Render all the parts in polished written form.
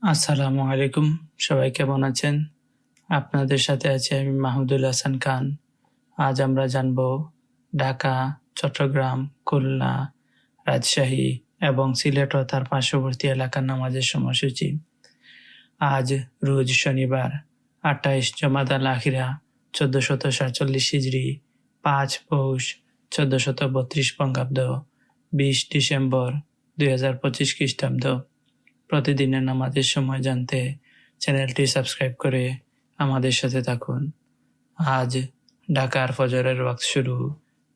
আসসালামু আলাইকুম। সবাই কেমন আছেন? আপনাদের সাথে আছি আমি মাহমুদুল হাসান খান। আজ আমরা জানব ঢাকা, চট্টগ্রাম, খুলনা, রাজশাহী এবং সিলেট ও তার পার্শ্ববর্তী এলাকার নামাজের সময়সূচি। আজ রোজ শনিবার ২৮ জমাদাল আখিরা ১৪৪৭ হিজরি, ৫ পৌষ ১৪৩২ বঙ্গাব্দ, ২০ ডিসেম্বর ২০২৫ খ্রিস্টাব্দ। প্রতিদিনের নামাজের সময় জানতে চ্যানেলটি সাবস্ক্রাইব করে আমাদের সাথে থাকুন। আজ ঢাকার ফজরের ওয়াক্ত শুরু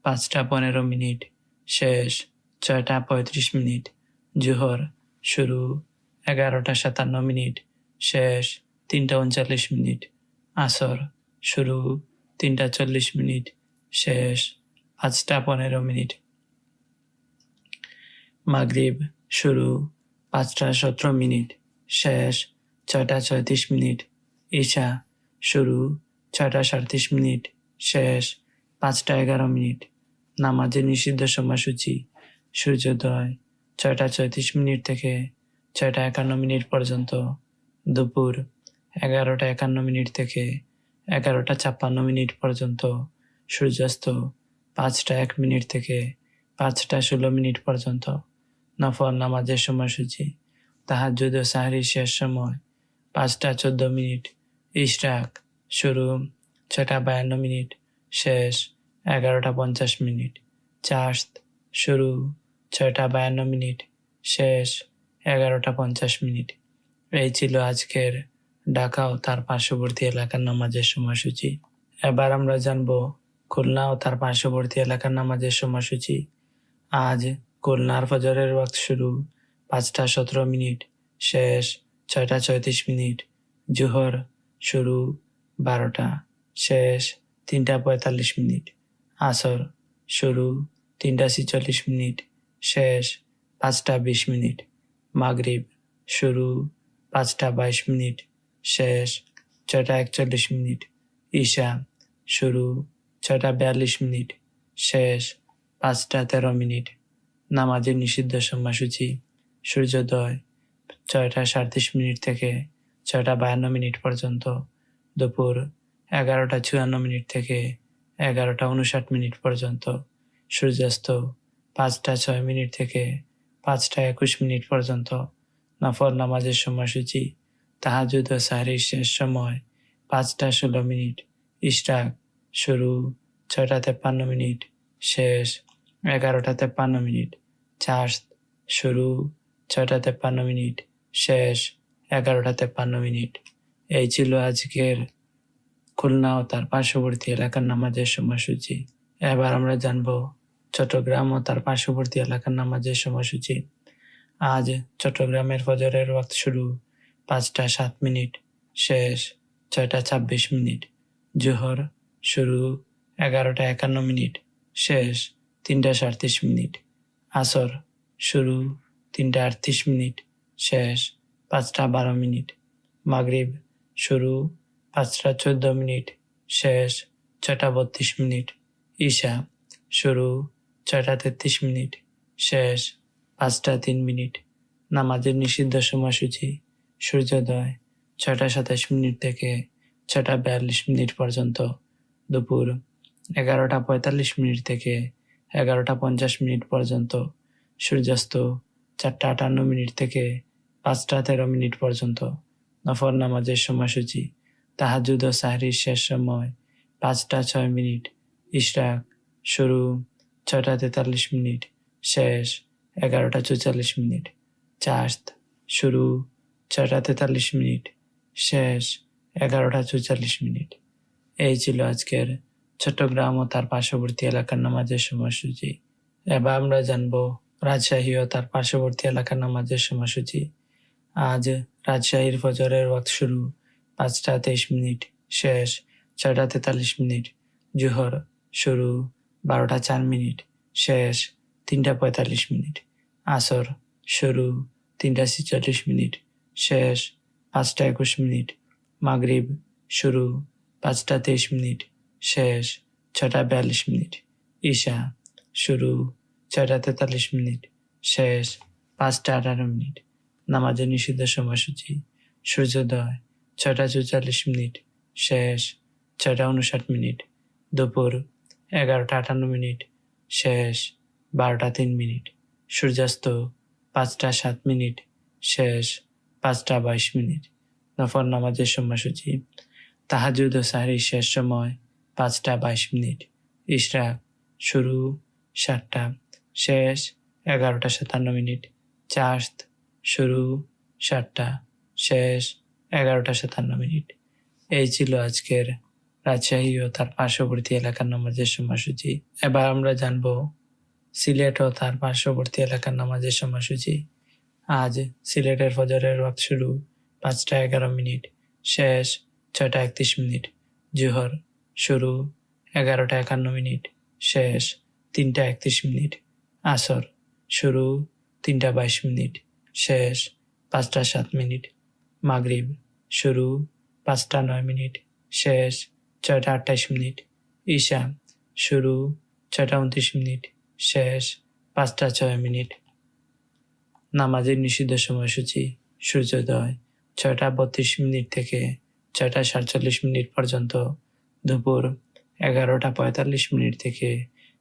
৫টা ১৫ মিনিট, শেষ ৬টা ৩৫ মিনিট। জোহর শুরু ১১টা ৫৭ মিনিট, শেষ ৩টা ৩৯ মিনিট। আসর শুরু ৩টা ৪০ মিনিট, শেষ ৫টা ১৫ মিনিট। মাগরিব শুরু ৫টা ১৭ মিনিট, শেষ ৬টা ৩৬ মিনিট। ঈশা শুরু ৬টা ৩৭ মিনিট, শেষ ৫টা ১১ মিনিট। নামাজের নিষিদ্ধ সময়সূচি: সূর্যোদয় ৬টা ৩৬ মিনিট থেকে ৬টা ৫১ মিনিট পর্যন্ত, দুপুর ১১টা ৫১ মিনিট থেকে ১১টা ৫৬ মিনিট পর্যন্ত, সূর্যাস্ত ৫টা ১ মিনিট থেকে ৫টা ১৬ মিনিট পর্যন্ত। নফল নামাজের সময়সূচি: তাহাজ্জুদ ও সাহরির শেষ সময় ৫টা ১৪ মিনিট, ইশরাক শুরু ৬টা ৫২ মিনিট, শেষ ১১টা ৫০ মিনিট, চাশত শুরু ৬টা ৫২ মিনিট, শেষ ১১টা ৫০ মিনিট। এই ছিল আজকের ঢাকা ও তার পার্শ্ববর্তী এলাকার নামাজের সময়সূচি। এবার আমরা জানব খুলনা ও তার পার্শ্ববর্তী এলাকার নামাজের সময়সূচি। আজ খুলনার ফজরের ওয়াক্ত শুরু ৫টা ১৭ মিনিট, শেষ ৬টা ৩৬ মিনিট। জোহর শুরু ১২টা, শেষ ৩টা ৪৫ মিনিট। আসর শুরু ৩টা ৪৬ মিনিট, শেষ ৫টা ২০ মিনিট। মাগরিব শুরু ৫টা ২২ মিনিট, শেষ ৬টা ৪১ মিনিট। ঈশা শুরু ৬টা ৪২ মিনিট, শেষ ৫টা ১৩ মিনিট। নামাজের নিষিদ্ধ সময়সূচি: সূর্যোদয় ৬টা ৩৭ মিনিট থেকে ৬টা ৫২ মিনিট পর্যন্ত, দুপুর ১১টা ৫৪ মিনিট থেকে ১১টা ৫৯ মিনিট পর্যন্ত, সূর্যাস্ত ৫টা ৬ মিনিট থেকে ৫টা ২১ মিনিট পর্যন্ত। নফল নামাজের সময়সূচি: তাহাজ্জুদ ও সাহরির শেষ সময় ৫টা ১৬ মিনিট, ইশরাক শুরু ৬টা ৫৩ মিনিট, শেষ ১১টা ৫৩ মিনিট, চাশত শুরু ৬টা ৫৩ মিনিট, শেষ ১১টা ৫৩ মিনিট। এই ছিল আজকের খুলনা ও তার পার্শ্ববর্তী এলাকার নামাজের সময়সূচি। এবার আমরা জানব চট্টগ্রাম ও তার পার্শ্ববর্তী এলাকার নামাজের সময়সূচি। আজ চট্টগ্রামের ফজরের ওয়াক্ত শুরু ৫টা ৭ মিনিট, শেষ ৬টা ২৬ মিনিট। জোহর শুরু ১১টা ৫১ মিনিট, শেষ ৩টা ৩৭ মিনিট। আসর শুরু ৩টা ৩৮ মিনিট, শেষ ৫টা ১২ মিনিট। মাগরিব শুরু ৫টা ১৪ মিনিট, শেষ ৬টা ৩২ মিনিট। ঈশা শুরু ৬টা ৩৩ মিনিট, শেষ ৫টা ৩ মিনিট। নামাজের নিষিদ্ধ সময়সূচি: সূর্যোদয় ৬টা ২৭ মিনিট থেকে ৬টা ৪২ মিনিট পর্যন্ত, দুপুর ১১টা ৪৫ মিনিট থেকে ১১টা ৫০ মিনিট পর্যন্ত, সূর্যাস্ত ৪টা ৫৮ মিনিট থেকে ৫টা ১৩ মিনিট পর্যন্ত। নফল নামাজের সময়সূচি: তাহাজ্জুদ ও সাহরির শেষ সময় ৫টা ৬ মিনিট, ইশরাক শুরু ৬টা ৪৩ মিনিট, শেষ ১১টা ৪৪ মিনিট। চাশত শুরু ৬টা ৪৩ মিনিট, শেষ ১১টা ৪৪ মিনিট। এই ছিল আজকের চট্টগ্রাম ও তার পার্শ্ববর্তী এলাকার নামাজের সময়সূচি। এবার আমরা জানব রাজশাহী ও তার পার্শ্ববর্তী এলাকার নামাজের সময়সূচি। আজ রাজশাহীর ফজরের ওয়াক্ত শুরু ৫টা ২৩ মিনিট, শেষ ৬টা ৪৩ মিনিট। জোহর শুরু ১২টা ৪ মিনিট, শেষ ৩টা ৪৫ মিনিট। আসর শুরু ৩টা ৪৬ মিনিট, শেষ ৫টা ২১ মিনিট। মাগরিব শুরু ৫টা ২৩ মিনিট, শেষ ৬টা ৪২ মিনিট। ঈশা শুরু ৬টা ৪৩ মিনিট, শেষ ৫টা ১৮ মিনিট। নামাজের নিষিদ্ধ সময়সূচি: সূর্যোদয় 6টা 44 শেষ 6টা 59 দুপুর 11টা 58 শেষ 12টা 3 সূর্যাস্ত 5টা 7 শেষ 5টা 22 নফল নামাজের সময়সূচি তাহাজ্জুদ ও সাহরির শেষ সময় 5টা 22 ইশরাক শুরু 7টা শেষ 11টা 57 চাশত শুরু 7টা শেষ 11টা 57 এই ছিল আজকের রাজশাহী ও তার পার্শ্ববর্তী এলাকার নামাজের সময়সূচি। এবার আমরা জানব সিলেট ও তার পার্শ্ববর্তী এলাকার নামাজের সময়সূচি। আজ সিলেটের ফজরের ওয়াক্ত শুরু 5টা 11 শেষ 6টা 31 জোহর শুরু 11টা 51 শেষ 3টা 31 আসর শুরু 3টা 22 শেষ 5টা 7 মাগরিব শুরু 5টা 9 শেষ 6টা 28 ঈশা শুরু 6টা 29 শেষ 5টা 6 নামাজের নিষিদ্ধ সময়সূচি সূর্যোদয় 6টা 32 থেকে 6টা 47 পর্যন্ত দুপুর 11টা 45 থেকে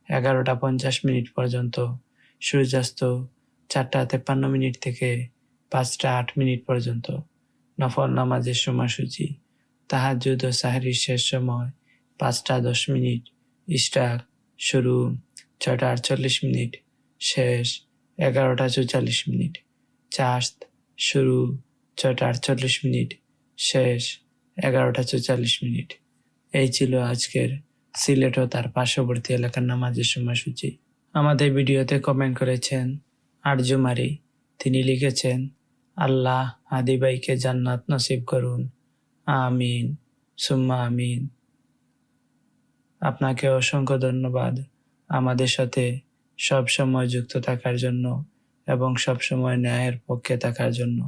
11টা 50 পর্যন্ত সূর্যাস্ত 4টা 53 থেকে 5টা 8 পর্যন্ত নফল নামাজের সময়সূচি তাহাজ্জুদ ও সাহরির শেষ সময় 5টা 10 ইশরাক শুরু 6টা 48 শেষ 11টা 44 চাশত শুরু 6টা 48 শেষ 11টা 44 এই ছিল আজকের সিলেট ও তার পার্শ্ববর্তী এলাকার নামাজের সময়সূচি। আমাদের ভিডিওতে কমেন্ট করেছেন আরজুমারি। তিনি লিখেছেন, আল্লাহ হাদি ভাইকে জান্নাত নসিব করুন, আমিন সুম্মা আমিন। আপনাকে অসংখ্য ধন্যবাদ আমাদের সাথে সব সময় যুক্ত থাকার জন্য এবং সব সময় ন্যায়ের পক্ষে থাকার জন্য।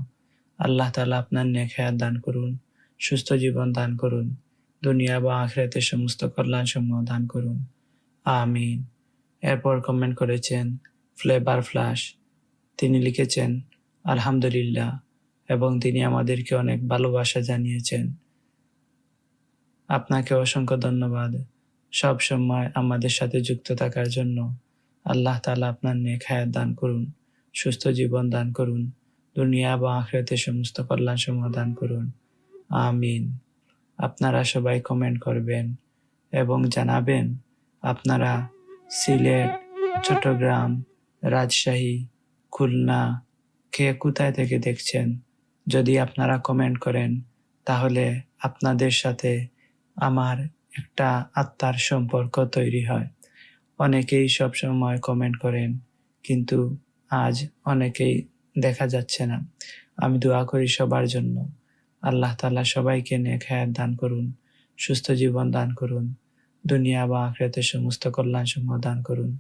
আল্লাহ তাআলা আপনার নেক হায়াত দান করুন, সুস্থ জীবন দান করুন, দুনিয়া বা আখিরাতের সমস্ত কল্যাণ সমূহ দান করুন, আমিন। এরপর কমেন্ট করেছেন ফ্লেভার ফ্লাশ। তিনি লিখেছেন আলহামদুলিল্লাহ এবং তিনি আমাদেরকে অনেক ভালোবাসা জানিয়েছেন। আপনাকে অসংখ্য ধন্যবাদ সব সময় আমাদের সাথে যুক্ত থাকার জন্য। আল্লাহ তাআলা আপনার নেক হায়াত দান করুন, সুস্থ জীবন দান করুন, দুনিয়া বা আখিরাতের সমস্ত কল্যাণ সমূহ দান করুন, আমিন। আপনারা সবাই কমেন্ট করবেন এবং জানাবেন আপনারা সিলেট, চট্টগ্রাম, রাজশাহী, খুলনা কে কোথায় থেকে দেখছেন। যদি আপনারা কমেন্ট করেন তাহলে আপনাদের সাথে আমার একটা আত্মার সম্পর্ক তৈরি হয়। অনেকেই সব সময় কমেন্ট করেন কিন্তু আজ অনেকেই দেখা যাচ্ছে না। আমি দোয়া করি সবার জন্য। আল্লাহ তাআলা সবাইকে নেক হায়াত দান করুন, সুস্থ জীবন দান করুন, দুনিয়া বা আখিরাতের সমস্ত কল্যাণ সমূহ দান করুন,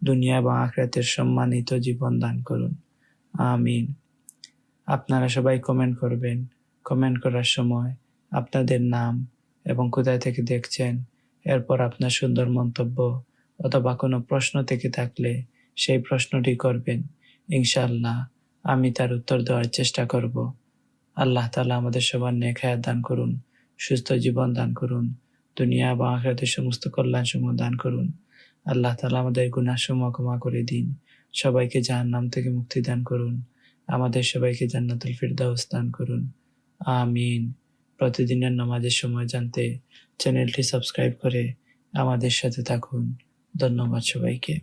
দুনিয়া বা আখিরাতের সম্মানিত জীবন দান করুন, আমিন। আপনারা সবাই কমেন্ট করবেন। কমেন্ট করার সময় আপনাদের নাম এবং কোথায় থেকে দেখছেন, এরপর আপনার সুন্দর মন্তব্য অথবা কোনো প্রশ্ন থেকে থাকলে সেই প্রশ্নটি করবেন। ইনশাআল্লাহ আমি তার উত্তর দেওয়ার চেষ্টা করব। আল্লাহ তাআলা আমাদের সবার নেক হায়াত দান করুন, সুস্থ জীবন দান করুন, দুনিয়া বা আখিরাতের সমস্ত কল্যাণ সমূহ দান করুন। আল্লাহ তাআলা আমাদের গুনাহ সমূহ ক্ষমা করে দিন, সবাইকে জাহান্নাম থেকে মুক্তি দান করুন, আমাদের সবাইকে জান্নাতুল ফিরদাউস দান করুন, আমিন। প্রতিদিনের নামাজের সময় জানতে চ্যানেলটি সাবস্ক্রাইব করে আমাদের সাথে থাকুন। ধন্যবাদ সবাইকে।